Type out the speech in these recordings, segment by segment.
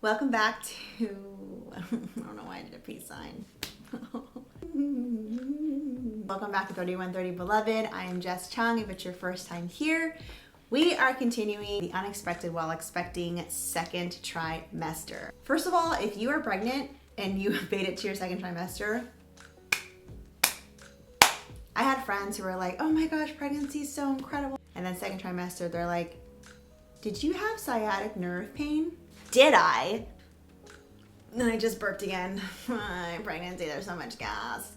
Welcome back to, I don't know why I did a peace sign. Welcome back to 3130 Beloved. I am Jess Chung. If it's your first time here, we are continuing the unexpected while expecting second trimester. First of all, if you are pregnant and you have made it to your second trimester, I had friends who were like, oh my gosh, pregnancy is so incredible. And then second trimester, they're like, did you have sciatic nerve pain? Did I? And I just burped again. Pregnancy, there's so much gas.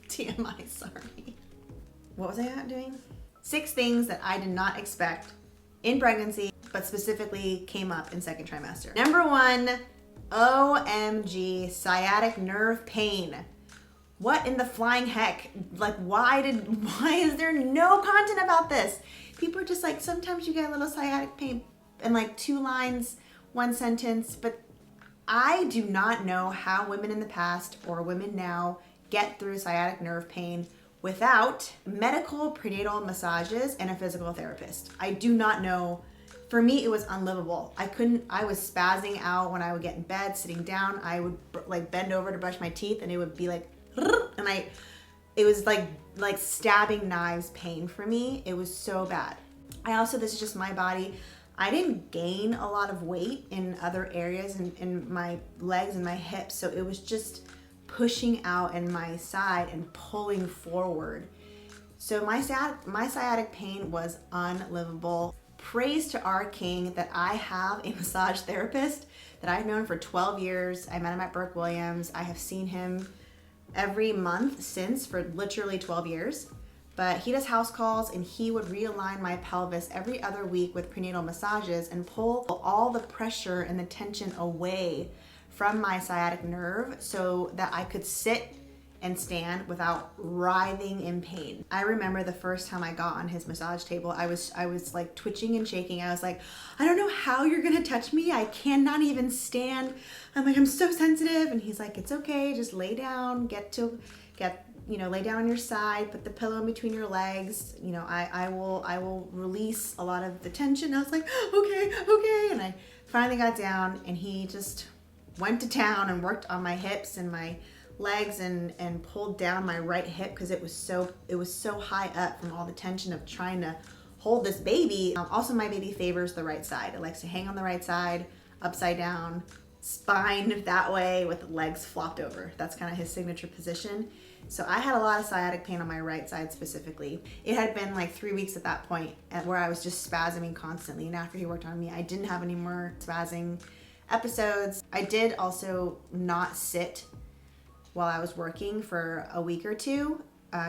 TMI, sorry. What was I doing? 6 things that I did not expect in pregnancy, but specifically came up in second trimester. Number 1, OMG, sciatic nerve pain. What in the flying heck? Like, why is there no content about this? People are just like, sometimes you get a little sciatic pain in like 2 lines, 1 sentence, but I do not know how women in the past or women now get through sciatic nerve pain without medical prenatal massages and a physical therapist. I do not know. For me, it was unlivable. I was spazzing out when I would get in bed, sitting down. I would like bend over to brush my teeth and it would be like, and it was like stabbing knives pain for me. It was so bad. This is just my body. I didn't gain a lot of weight in other areas in my legs and my hips, so it was just pushing out in my side and pulling forward. So my sciatic pain was unlivable. Praise to our king that I have a massage therapist that I've known for 12 years. I met him at Burke Williams. I have seen him every month since for literally 12 years. But he does house calls and he would realign my pelvis every other week with prenatal massages and pull all the pressure and the tension away from my sciatic nerve so that I could sit and stand without writhing in pain. I remember the first time I got on his massage table, I was like twitching and shaking. I was like, I don't know how you're gonna touch me. I cannot even stand. I'm like, I'm so sensitive. And he's like, it's okay, just lay down, lay down on your side, put the pillow in between your legs. I will release a lot of the tension. I was like, okay. And I finally got down and he just went to town and worked on my hips and my legs and pulled down my right hip because it was so high up from all the tension of trying to hold this baby. Also, my baby favors the right side. It likes to hang on the right side, upside down, spine that way with the legs flopped over. That's kind of his signature position. So I had a lot of sciatic pain on my right side specifically. It had been like 3 weeks at that point where I was just spasming constantly. And after he worked on me, I didn't have any more spazzing episodes. I did also not sit while I was working for a week or 2,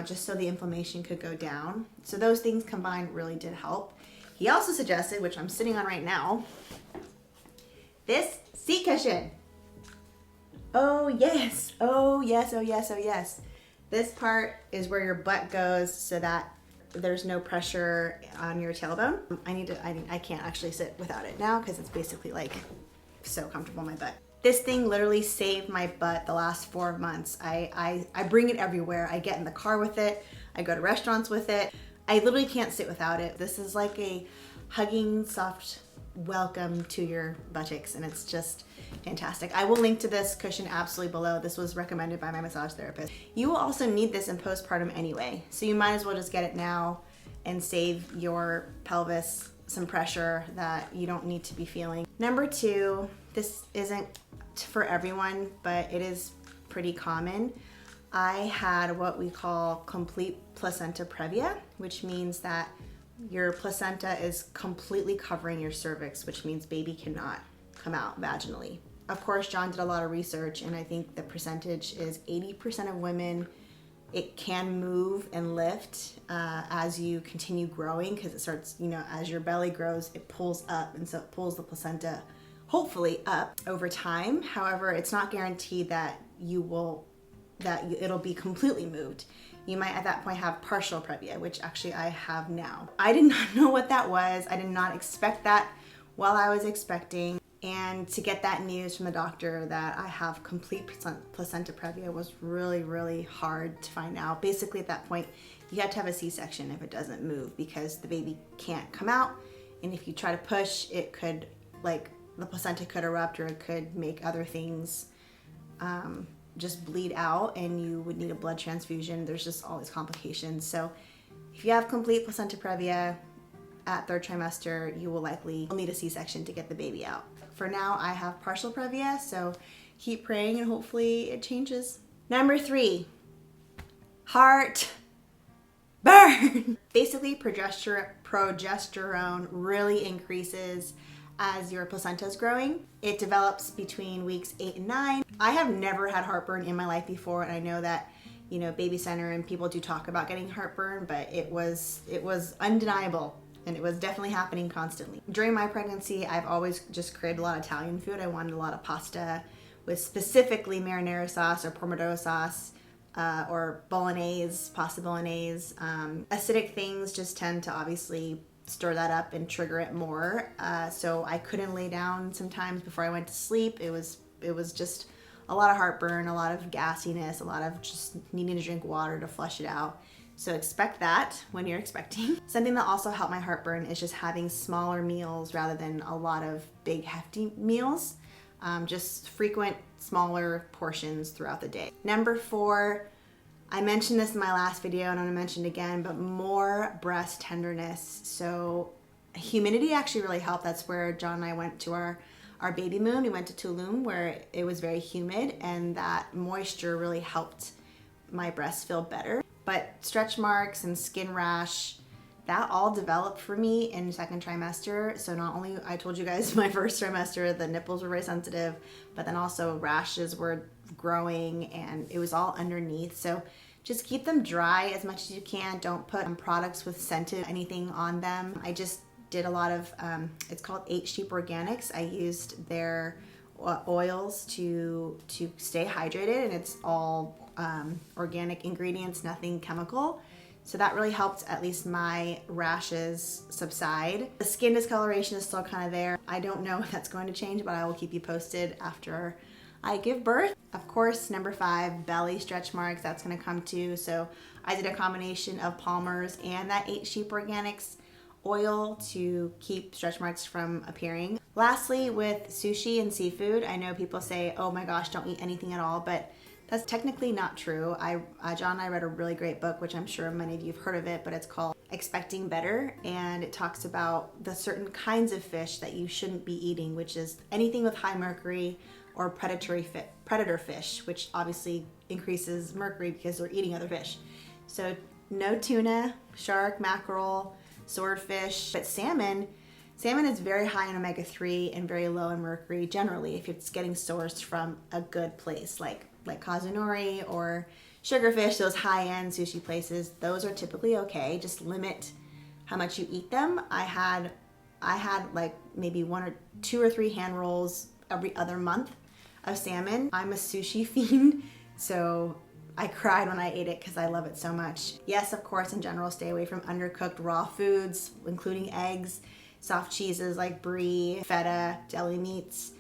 just so the inflammation could go down. So those things combined really did help. He also suggested, which I'm sitting on right now, this seat cushion. Oh yes. This part is where your butt goes so that there's no pressure on your tailbone. I can't actually sit without it now because it's basically like so comfortable in my butt. This thing literally saved my butt the last 4 months. I bring it everywhere. I get in the car with it. I go to restaurants with it. I literally can't sit without it. This is like a hugging, soft welcome to your buttocks, and it's just fantastic. I will link to this cushion absolutely below. This was recommended by my massage therapist. You will also need this in postpartum anyway, so you might as well just get it now and save your pelvis some pressure that you don't need to be feeling. Number 2, this isn't for everyone, but it is pretty common. I had what we call complete placenta previa, which means that your placenta is completely covering your cervix, which means baby cannot come out vaginally. Of course, John did a lot of research, and I think the percentage is 80% of women, it can move and lift as you continue growing, because it starts, as your belly grows, it pulls up, and so it pulls the placenta hopefully up over time. However, it's not guaranteed that it'll be completely moved. You might at that point have partial previa, which actually I have now. I did not know what that was. I did not expect that while I was expecting. And to get that news from the doctor that I have complete placenta previa was really, really hard to find out. Basically at that point, you have to have a C-section if it doesn't move, because the baby can't come out. And if you try to push, it could the placenta could erupt, or it could make other things just bleed out, and you would need a blood transfusion. There's just all these complications. So if you have complete placenta previa at 3rd trimester, you will likely need a C-section to get the baby out. For now, I have partial previa, so keep praying and hopefully it changes. Number 3, heart burn. Basically, progesterone really increases as your placenta is growing. It develops between weeks 8 and 9. I have never had heartburn in my life before, and I know that, you know, baby center and people do talk about getting heartburn, but it was undeniable, and it was definitely happening constantly. During my pregnancy, I've always just craved a lot of Italian food. I wanted a lot of pasta with specifically marinara sauce or pomodoro sauce, or bolognese, pasta bolognese. Acidic things just tend to obviously stir that up and trigger it more. So I couldn't lay down sometimes before I went to sleep. It was just a lot of heartburn, a lot of gassiness, a lot of just needing to drink water to flush it out. So expect that when you're expecting. Something that also helped my heartburn is just having smaller meals rather than a lot of big hefty meals. Just frequent smaller portions throughout the day. Number 4, I mentioned this in my last video and I'm gonna mention it again, but more breast tenderness. So humidity actually really helped. That's where John and I went to our baby moon. We went to Tulum where it was very humid, and that moisture really helped my breasts feel better. But stretch marks and skin rash, that all developed for me in 2nd trimester. So not only, I told you guys my 1st trimester, the nipples were very sensitive, but then also rashes were growing and it was all underneath. So just keep them dry as much as you can. Don't put products with scented anything on them. I just did a lot of, it's called 8 Sheep Organics. I used their oils to stay hydrated, and it's all organic ingredients, nothing chemical. So that really helped at least my rashes subside. The skin discoloration is still kind of there. I don't know if that's going to change, but I will keep you posted after I give birth. Of course, number 5, belly stretch marks, that's gonna come too. So I did a combination of Palmer's and that 8 Sheep Organics oil to keep stretch marks from appearing. Lastly, with sushi and seafood, I know people say, oh my gosh, don't eat anything at all, but that's technically not true. John and I read a really great book, which I'm sure many of you have heard of it, but it's called Expecting Better, and it talks about the certain kinds of fish that you shouldn't be eating, which is anything with high mercury or predator fish, which obviously increases mercury because they're eating other fish. So no tuna, shark, mackerel, swordfish, but salmon is very high in omega-3 and very low in mercury generally if it's getting sourced from a good place like Kazunori or sugarfish, those high-end sushi places. Those are typically okay. Just limit how much you eat them. I had like maybe 1 or 2 or 3 hand rolls every other month of salmon. I'm a sushi fiend, so I cried when I ate it because I love it so much. Yes, of course, in general, stay away from undercooked raw foods, including eggs, soft cheeses like brie, feta, deli meats,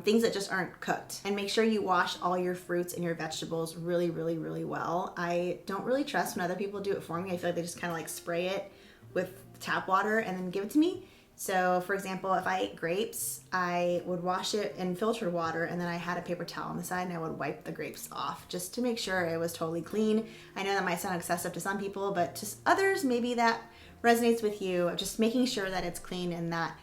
things that just aren't cooked. And make sure you wash all your fruits and your vegetables really, really, really well. I don't really trust when other people do it for me. I feel like they just kind of like spray it with tap water and then give it to me. So for example, if I ate grapes, I would wash it in filtered water, and then I had a paper towel on the side and I would wipe the grapes off just to make sure it was totally clean. I know that might sound excessive to some people, but to others, maybe that resonates with you. Just making sure that it's clean and that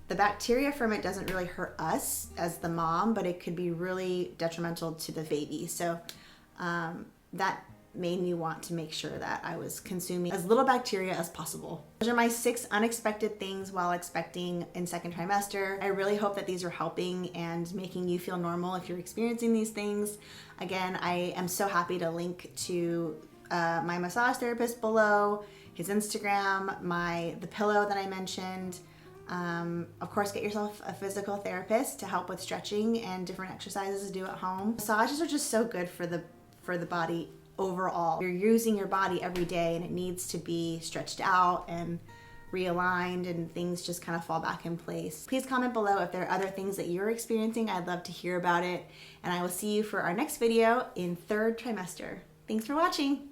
the bacteria from it doesn't really hurt us as the mom, but it could be really detrimental to the baby. So that made me want to make sure that I was consuming as little bacteria as possible. Those are my 6 unexpected things while expecting in 2nd trimester. I really hope that these are helping and making you feel normal if you're experiencing these things. Again, I am so happy to link to my massage therapist below, his Instagram, the pillow that I mentioned. Of course, get yourself a physical therapist to help with stretching and different exercises to do at home. Massages are just so good for the body overall. You're using your body every day and it needs to be stretched out and realigned, and things just kind of fall back in place. Please comment below if there are other things that you're experiencing. I'd love to hear about it, and I will see you for our next video in 3rd trimester. Thanks for watching.